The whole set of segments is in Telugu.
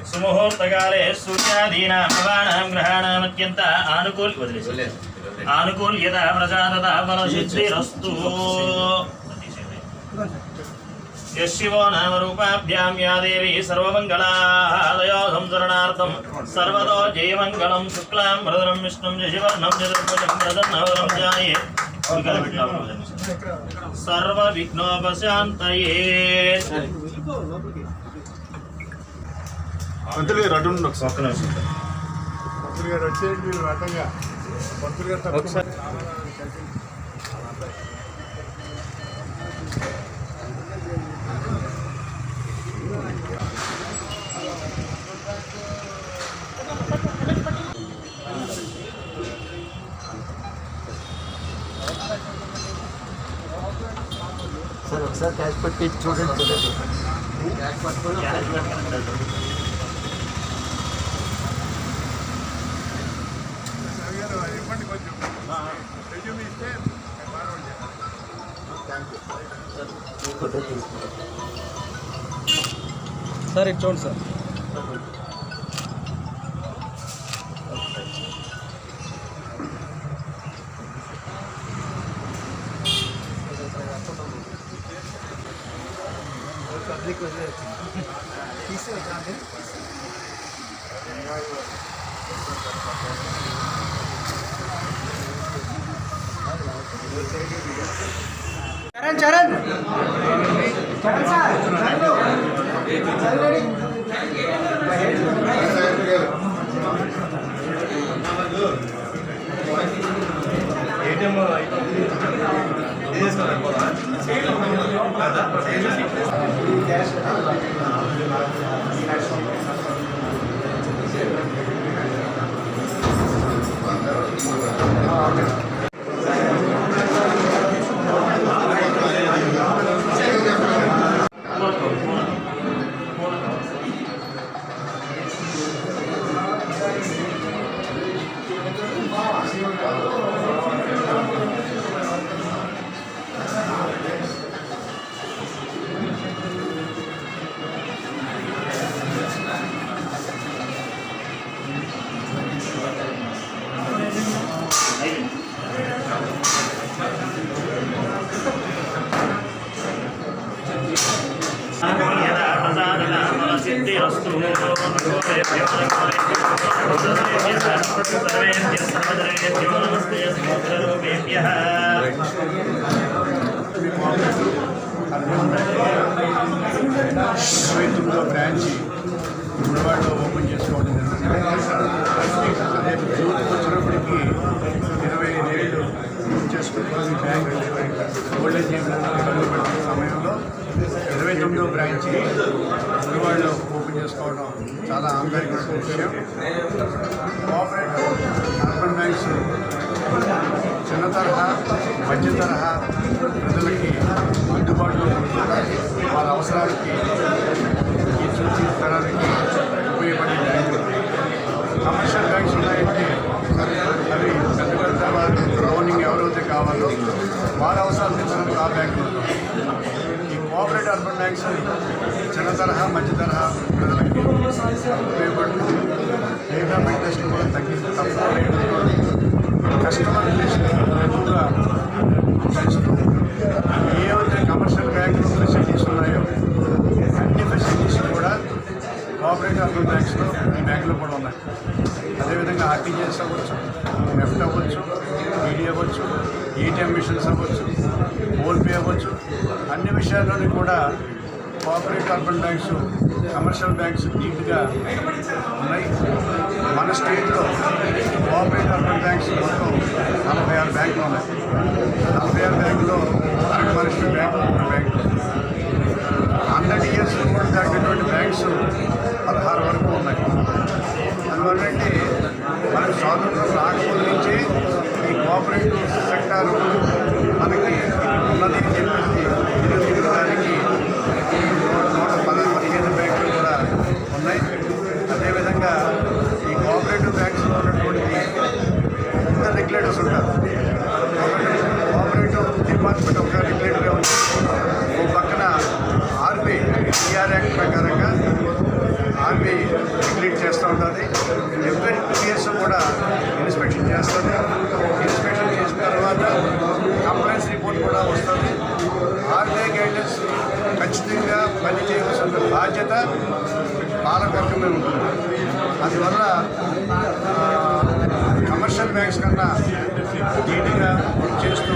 सुमुहूर्तकाले सूर्यादीनां नवानां ग्रहाणाम् अत्यन्त आनुकूल्यता प्रजातता फलसिद्धिरस्तु। यशिवो नाम रूपाभ्यां या देवी सर्वमङ्गलादयो संसरणार्थं सर्वतो जयमङ्गलं शुक्लां वरदं विष्णुं शशिवर्णं चतुर्भुजं प्रसन्नवदनं ध्याये सर्वविघ्नोपशान्तये। పంతులు గారు అటు ఒక్క నిమిషం పంతులు గారు వచ్చేయండి మీరు అడ్డంగా పంతులు గారు ఒకసారి సార్ ఒకసారి క్యాష్ పట్టి చూడండి క్యాష్ పట్టుకొని ఇవ్వండి కొంచెం రెజ్యూమ్ ఇస్తే సార్ ఇది చూడండి సార్. చరణ్ బ్రాంచ్ గుడివాడలో ఓపెన్ చేసుకోవడం జరిగింది. జూన్ వచ్చినప్పటికీ 25 ఏళ్ళు చేసుకుంటున్న బ్యాంక్ ఓల్డేజ్ ఏం ఇబ్బంది పడుతున్న సమయంలో 29వ బ్రాంచ్ గుడివాడలో ఓపెన్ చేసుకోవడం చాలా ఆనందకరమైన విషయం. కోఆపరేటివ్ అర్బన్ బ్యాంక్స్ చిన్న తరహా మధ్య తరహా ప్రజలకి అందుబాటులో వాళ్ళ అవసరాలకి తీర్చడానికి ఉపయోగపడే బ్యాంకులు. కమర్షియల్ బ్యాంక్స్ ఉన్నాయంటే అవి పెద్ద పెద్ద వారి లోనింగ్ ఎవరైతే కావాలో వాళ్ళ అవసరాలు తీర్చడానికి ఆ బ్యాంకులు ఉంటాయి. ఈ కోఆపరేటివ్ అర్బన్ బ్యాంక్స్ చిన్న తరహా మధ్య తరహా ప్రజలకి ఉపయోగపడుతూ డేటా మెయింటెనెన్స్ కూడా తగ్గిస్తూ కస్టమర్ రిలేషన్ ఎక్కువగా పెంచుతూ ఏవైతే కమర్షియల్ బ్యాంకులు ఫెసిలిటీస్ ఉన్నాయో అన్ని ఫెసిలిటీస్ కూడా కోఆపరేటివ్ అర్బన్ బ్యాంక్స్లో ఈ బ్యాంకులో కూడా ఉన్నాయి. అదేవిధంగా ఆర్టీజీఎస్ అవ్వచ్చు, నెఫ్ట్ అవ్వచ్చు, ఈడీ అవ్వచ్చు, ఏటీఎం మిషన్స్ అవ్వచ్చు, ఫోన్పే అవ్వచ్చు, అన్ని విషయాల్లోని కూడా cooperative urban banks commercial banks నీట్గా ఉన్నాయి. మన స్టేట్లో కోఆపరేటివ్ అర్బన్ బ్యాంక్స్ మొత్తం 46 బ్యాంకులు ఉన్నాయి. 46 బ్యాంకులో కమర్షియల్ బ్యాంకులు 100 years కూడా తగ్గినటువంటి బ్యాంక్స్ 16 వరకు ఉన్నాయి. అందువల్లంటే మనకు స్వాతంత్రం రాకపోతే నుంచి ఈ కోఆపరేటివ్ సెక్టారు మనకి ఉన్నది చెప్పేసి నిరూపించడానికి 115 బ్యాంకులు కూడా ఉన్నాయి. అదేవిధంగా ఈ కోఆపరేటివ్ బ్యాంక్స్లో ఉన్నటువంటి రెగ్యులేటర్స్ ఉంటారు. కోఆపరేటివ్ డిపార్ట్మెంట్ ఒక రెగ్యులేటర్గా ఉంది. బాధ్యత పాలకవర్గమే ఉంటుంది. అందువల్ల కమర్షియల్ బ్యాంక్స్ కన్నా నీట్గా చేస్తూ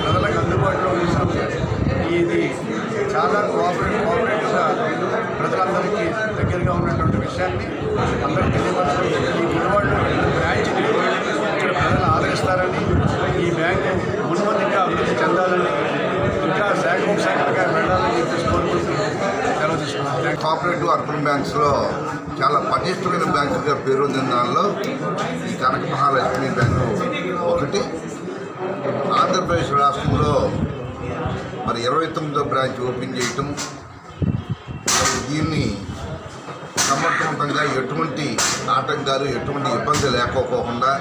ప్రజలకు అందుబాటులో ఉంచాం. ఇది చాలా కోఆపరేటివ్గా ప్రజలందరికీ దగ్గరగా ఉన్నటువంటి విషయాన్ని అందరూ తెలియపరచడం, ఈ గుడివాడలో బ్రాంచ్ని ఇక్కడ ప్రజలు ఆదరిస్తారని, ఈ బ్యాంకు మున్ముందుగా అభివృద్ధి చెందాలని, ఇంకా శాఖగా వెళ్ళాలని చెప్పేసి కోరుకుంటూ సెలవు తీసుకున్నాను. కోఆపరేటివ్ అర్బన్ బ్యాంక్స్లో చాలా పటిష్టమైన బ్యాంకుగా పేరొందిన దానిలో ఈ కనక మహాలక్ష్మి బ్యాంకు ఒకటి. ఆంధ్రప్రదేశ్ రాష్ట్రంలో మరి 29వ బ్రాంచ్ ఓపెన్ చేయటం, మరి దీన్ని సమర్థవంతంగా ఎటువంటి ఆటంకాలు ఎటువంటి ఇబ్బంది లేకపోకుండా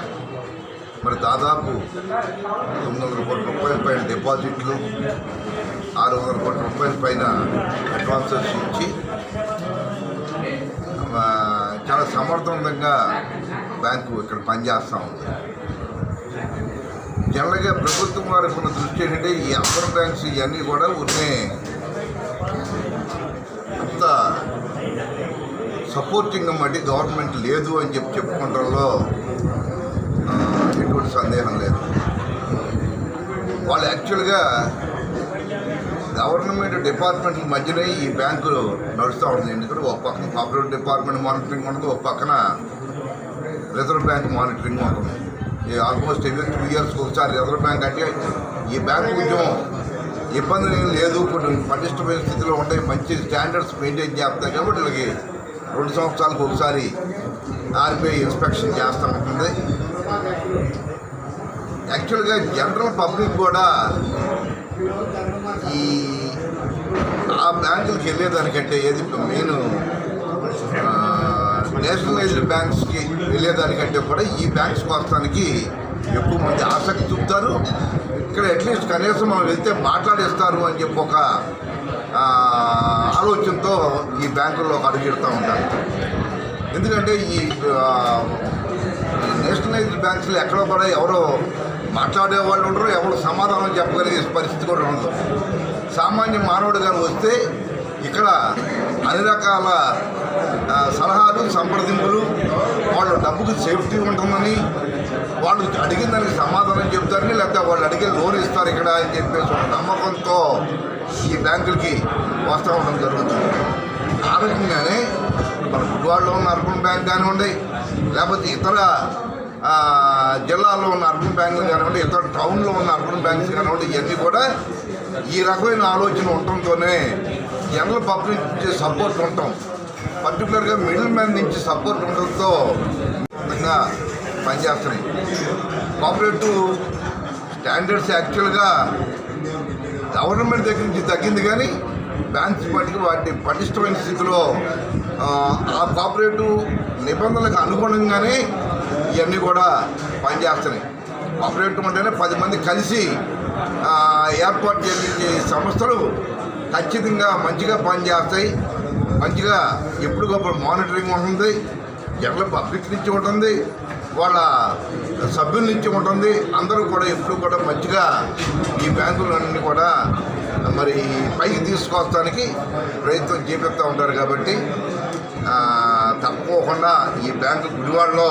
మరి దాదాపు 900 కోట్ల రూపాయల పైన డిపాజిట్లు, 600 కోట్ల రూపాయల పైన అడ్వాన్సెస్ ఇచ్చి చాలా సమర్థవంతంగా బ్యాంకు ఇక్కడ పనిచేస్తూ ఉంది. జనరల్గా ప్రభుత్వం వారికి ఉన్న దృష్టి ఏంటంటే ఈ అర్బన్ బ్యాంక్స్ ఇవన్నీ కూడా ఉండే అంత సపోర్టింగ్ మట్టి గవర్నమెంట్ లేదు అని చెప్పుకోవడంలో ఎటువంటి సందేహం లేదు. వాళ్ళు యాక్చువల్గా గవర్నమెంట్ డిపార్ట్మెంట్ల మధ్యనే ఈ బ్యాంకు నడుస్తూ ఉంటుంది. ఎందుకంటే ఒక పక్కన కోఆపరేటివ్ డిపార్ట్మెంట్ మానిటరింగ్ ఉంటుంది, ఒక పక్కన రిజర్వ్ బ్యాంక్ మానిటరింగ్ ఉంటుంది. ఆల్మోస్ట్ ఎవరీ 2 ఇయర్స్కి ఒకసారి రిజర్వ్ బ్యాంక్ అంటే ఈ బ్యాంకు కొంచెం ఇబ్బంది లేదు, కొన్ని పటిష్టమైన స్థితిలో ఉంటాయి, మంచి స్టాండర్డ్స్ మెయింటైన్ చేస్తాయి కాబట్టి వీళ్ళకి 2 సంవత్సరాలకు ఒకసారి ఆర్బీఐ ఇన్స్పెక్షన్ చేస్తూ ఉంటుంది. యాక్చువల్గా జనరల్ పబ్లిక్ కూడా ఈ ఆ బ్యాంకులకి వెళ్ళేదానికంటే ఏది మెయిన్ నేషనలైజ్డ్ బ్యాంక్స్కి వెళ్ళేదానికంటే కూడా ఈ బ్యాంక్స్కి వస్తానికి ఎక్కువ మంది ఆసక్తి చూపుతారు. ఇక్కడ అట్లీస్ట్ కనీసం మనం వెళ్తే మాట్లాడేస్తారు అని చెప్పి ఒక ఆలోచనతో ఈ బ్యాంకుల్లో అడుగుతూ ఉంటారు. ఎందుకంటే ఈ నేషనలైజ్డ్ బ్యాంక్స్లో ఎక్కడో కూడా ఎవరో మాట్లాడే వాళ్ళు ఉండరు, ఎవరు సమాధానం చెప్పగలిగే పరిస్థితి కూడా ఉండదు. సామాన్య మానవుడు కానీ వస్తే ఇక్కడ అన్ని రకాల సలహాలు సంప్రదింపులు, వాళ్ళ డబ్బుకు సేఫ్టీ ఉంటుందని, వాళ్ళు అడిగిన దానికి సమాధానం చెప్తారని, లేకపోతే వాళ్ళు అడిగే లోన్ ఇస్తారు ఇక్కడ అని చెప్పేసి ఒక నమ్మకంతో ఈ బ్యాంకులకి వస్తూ ఉండడం జరుగుతుంది. ఆ రకంగానే మన గుడివాడలో ఉన్న అర్బన్ బ్యాంక్ కానివ్వండి, లేకపోతే ఇతర జిల్లాల్లో ఉన్న అర్బన్ బ్యాంకులు కానివ్వండి, ఇతర టౌన్లో ఉన్న అర్బన్ బ్యాంక్స్ కానివ్వండి, ఇవన్నీ కూడా ఈ రకమైన ఆలోచన ఉండటంతోనే జనరల్ పబ్లిక్ నుంచి సపోర్ట్ ఉండటం, పర్టికులర్గా మిడిల్ మ్యాన్ నుంచి సపోర్ట్ ఉండడంతో విధంగా పనిచేస్తున్నాయి. కోఆపరేటివ్ స్టాండర్డ్స్ యాక్చువల్గా గవర్నమెంట్ దగ్గర నుంచి తగ్గింది, కానీ బ్యాంక్స్ పట్టికి వాటి పటిష్టమైన స్థితిలో ఆ కోఆపరేటివ్ నిబంధనలకు అనుగుణంగానే ఇవన్నీ కూడా పనిచేస్తున్నాయి. కోఆపరేటివ్ అంటేనే 10 మంది కలిసి ఏర్పాటు చేసే సంస్థలు ఖచ్చితంగా మంచిగా పనిచేస్తాయి. మంచిగా ఎప్పటికప్పుడు మానిటరింగ్ ఉంటుంది, జనరల్ పబ్లిక్ నుంచి ఉంటుంది, వాళ్ళ సభ్యుల నుంచి ఉంటుంది. అందరూ కూడా ఎప్పుడు కూడా మంచిగా ఈ బ్యాంకులన్నీ కూడా మరి పైకి తీసుకొస్తానికి ప్రయత్నం చేపిస్తూ ఉంటారు. కాబట్టి తప్పకుండా ఈ బ్యాంకు గుడివాడలో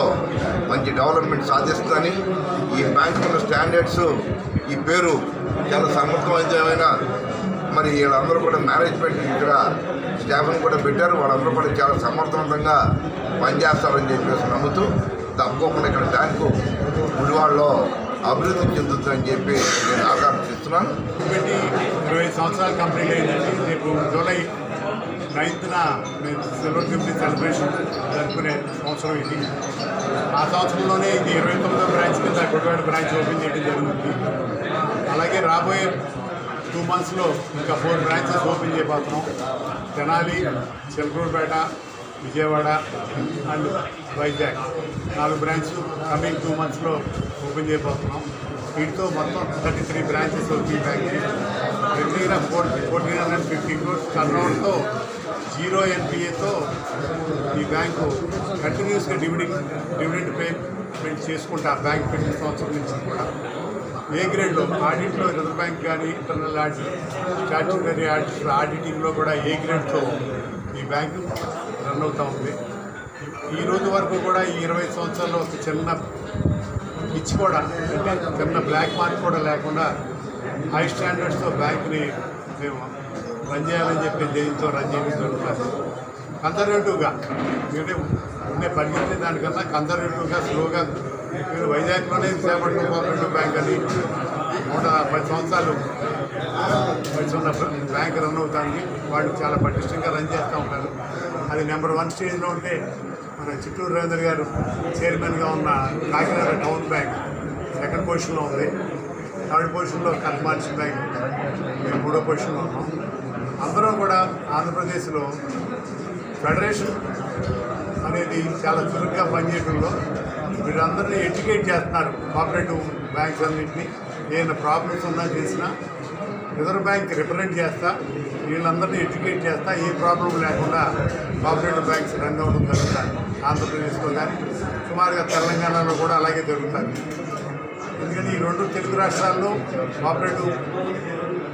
మంచి డెవలప్మెంట్ సాధిస్తుందని, ఈ బ్యాంకు స్టాండర్డ్స్ ఈ పేరు చాలా సమర్థవంతమైన మరి వీళ్ళందరూ కూడా మేనేజ్మెంట్ ఇక్కడ స్టాఫ్ని కూడా పెట్టారు. వాళ్ళందరూ కూడా చాలా సమర్థవంతంగా పనిచేస్తారని చెప్పేసి నమ్ముతూ తప్పకుండా ఇక్కడ బ్యాంకు గుడివాడలో అభివృద్ధి చెందుతుందని చెప్పి నేను ఆకాంక్షిస్తున్నాను. 25 సంవత్సరాలు కంప్లీట్ అయిందండి. రేపు జూలై 9న సిల్వర్ జూబ్లీ సెలబ్రేషన్ జరుపుకునే సంవత్సరం ఇది. ఆ సంవత్సరంలోనే ఇది 29వ బ్రాంచ్ కింద గుడివాడ బ్రాంచ్ ఓపెన్ చేయడం జరుగుతుంది. అలాగే రాబోయే 2 monthsలో ఇంకా 4 బ్రాంచెస్ ఓపెన్ చేయబోతున్నాం. తెనాలి, చిలకలూరుపేట, విజయవాడ అండ్ వైజాగ్ 4 బ్రాంచ్లు కమింగ్ 2 monthsలో ఓపెన్ చేయబోతున్నాం. వీటితో మొత్తం 33 బ్రాంచెస్ ఓపెన్ బ్యాంక్ దగ్గర 1450 crores టర్నోవర్తో 0 NPAతో ఈ బ్యాంకు కంటిన్యూస్గా డివిడెండ్ పేమెంట్ చేసుకుంటా బ్యాంక్ పెట్టిన సంవత్సరం నుంచి కూడా ఏ గ్రేడ్లో ఆడిట్లో రిజర్వ్ బ్యాంక్ కానీ ఇంటర్నల్ ఆడిట్, స్టాట్యూటరీ ఆడిటింగ్లో కూడా ఏ గ్రేడ్తో ఈ బ్యాంకు రన్ అవుతూ ఉంది. ఈ రోజు వరకు కూడా ఈ 20 సంవత్సరాల్లో ఒక చిన్న పిచ్చి కూడా అంటే చిన్న బ్లాక్ మార్క్ కూడా లేకుండా హై స్టాండర్డ్స్తో బ్యాంకుని మేము రన్ చేయాలని చెప్పి దేనితో రన్ చేయడం కన్సర్వేటివ్గా అంటే ఉండే పరిగెత్తే దానికన్నా కన్సర్వేటివ్గా స్లోగా మీరు వైజాగ్లోనే విశాఖపట్నం కోఆపరేటివ్ బ్యాంక్ అని 110 సంవత్సరాలు వయసు ఉన్న బ్యాంక్ రన్ అవుతుంది. వాళ్ళు చాలా పటిష్టంగా రన్ చేస్తూ ఉంటారు. అది నెంబర్ 1 స్టేజ్లో ఉంటే మన చిత్తూరు రవీంద్ర గారు చైర్మన్గా ఉన్న కాకినాడ టౌన్ బ్యాంక్ 2nd పొజిషన్లో ఉంది. 3rd పొజిషన్లో కన్మార్చ్ బ్యాంక్ మేము 3వ పొజిషన్లో ఉన్నాం. అందరం కూడా ఆంధ్రప్రదేశ్లో ఫెడరేషన్ అనేది చాలా చురుగ్గా పనిచేయడంలో వీళ్ళందరినీ ఎడ్యుకేట్ చేస్తున్నారు. కోఆపరేటివ్ బ్యాంక్స్ అన్నింటినీ ఏదైనా ప్రాబ్లమ్స్ ఉన్నా చేసినా రిజర్వ్ బ్యాంక్ రిప్రజెంట్ చేస్తా వీళ్ళందరినీ ఎడ్యుకేట్ చేస్తా ఏ ప్రాబ్లం లేకుండా కోఆపరేటివ్ బ్యాంక్స్ రన్ అవ్వడం జరుగుతుంది. ఆంధ్రప్రదేశ్లో కానీ సుమారుగా తెలంగాణలో కూడా అలాగే జరుగుతుంది. ఎందుకంటే ఈ 2 తెలుగు రాష్ట్రాల్లో కోఆపరేటివ్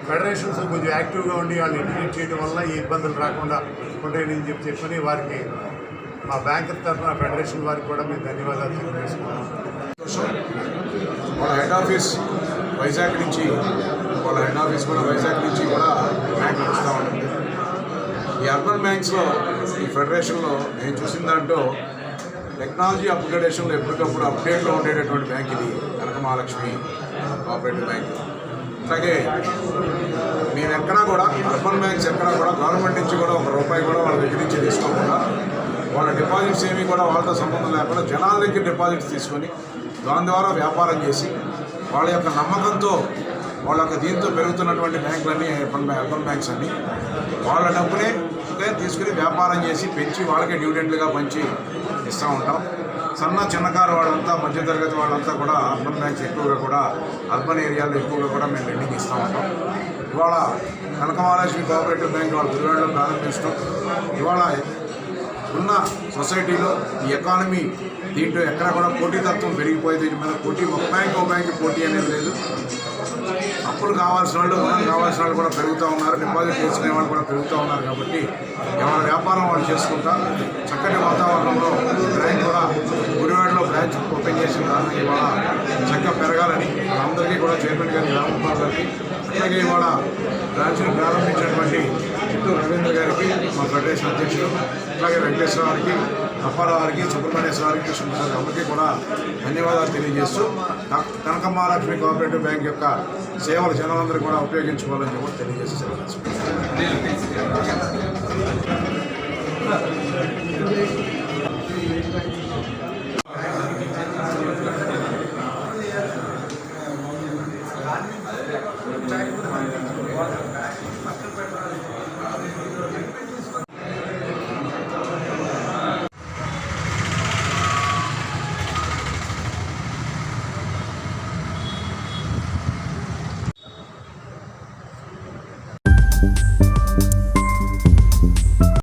ఫెడరేషన్స్ కొంచెం యాక్టివ్గా ఉండి వాళ్ళు ఎడ్యుకేట్ చేయడం వల్ల ఈ ఇబ్బందులు రాకుండా ఉంటాయని చెప్పని వారికి మా బ్యాంక్ తరఫున ఫెడరేషన్ వారికి కూడా మేము ధన్యవాదాలు తెలియజేసుకున్నాం. వాళ్ళ హెడ్ ఆఫీస్ వైజాగ్ నుంచి కూడా బ్యాంక్ నడుస్తూ ఉంటుంది. ఈ అర్బన్ బ్యాంక్స్లో ఈ ఫెడరేషన్లో నేను చూసిన దాంట్లో టెక్నాలజీ అప్గ్రేడేషన్లో ఎప్పటికప్పుడు అప్డేట్లో ఉండేటటువంటి బ్యాంక్ ఇది కనక మహాలక్ష్మి కోఆపరేటివ్ బ్యాంక్. అలాగే మేము ఎక్కడా కూడా అర్బన్ బ్యాంక్స్ ఎక్కడా కూడా గవర్నమెంట్ నుంచి కూడా ₹1 కూడా వాళ్ళ దగ్గర నుంచి తీసుకోకుండా వాళ్ళ డిపాజిట్స్ ఏమీ కూడా వాళ్ళతో సంబంధం లేకుండా జనాల దగ్గర డిపాజిట్స్ తీసుకొని దాని ద్వారా వ్యాపారం చేసి వాళ్ళ యొక్క నమ్మకంతో వాళ్ళ యొక్క దీంతో పెరుగుతున్నటువంటి బ్యాంకులన్నీ అర్బన్ బ్యాంక్స్ అన్నీ వాళ్ళ డబ్బునే తీసుకుని వ్యాపారం చేసి పెంచి వాళ్ళకే డివిడెండ్లుగా పంచి ఇస్తూ ఉంటాం. చిన్నకారు వాళ్ళంతా మధ్యతరగతి వాళ్ళంతా కూడా అర్బన్ బ్యాంక్స్ ఎక్కువగా కూడా అర్బన్ ఏరియాలో ఎక్కువగా కూడా మేము లెండింగ్ ఇస్తూ ఉంటాం. ఇవాళ కనక మహాలక్ష్మి కోఆపరేటివ్ బ్యాంక్ వాళ్ళ గుడివాడలో ప్రారంభించడం ఇవాళ ఉన్న సొసైటీలో ఈ ఎకానమీ దీంట్లో ఎక్కడ కూడా పోటీతత్వం పెరిగిపోయి దీని మీద పోటీ ఒక బ్యాంక్ పోటీ అనేది లేదు. అప్పులు కావాల్సిన వాళ్ళు రుణం కావాల్సిన వాళ్ళు కూడా పెరుగుతూ ఉన్నారు. డిపాజిట్ చేసుకునే వాళ్ళు కూడా పెరుగుతూ ఉన్నారు. కాబట్టి ఎవరి వ్యాపారం వాళ్ళు చేసుకుంటా చక్కటి వాతావరణంలో బ్యాంక్ కూడా గుడివాడలో బ్రాంచ్ ఓపెన్ చేసిన కారణంగా ఇవాళ చక్కగా పెరగాలని అందరికీ కూడా చైర్మన్ గారి రామకుమార్ గారికి అలాగే ఇవాళ బ్రాంచ్ను ప్రారంభించినటువంటి చిత్తూరు రవీంద్ర గారికి మా ఫెడరేషన్ అధ్యక్షులు అలాగే వెంకటేశ్వర గారికి అప్పారావు గారికి సుబ్రహ్మణ్యేశ్వర గారికి కృష్ణప్రసాద్ అందరికీ కూడా ధన్యవాదాలు తెలియజేస్తూ కనక మహాలక్ష్మి కోఆపరేటివ్ బ్యాంక్ యొక్క సేవలు జనాలందరూ కూడా ఉపయోగించుకోవాలని చెప్పి తెలియజేసి సెలవు.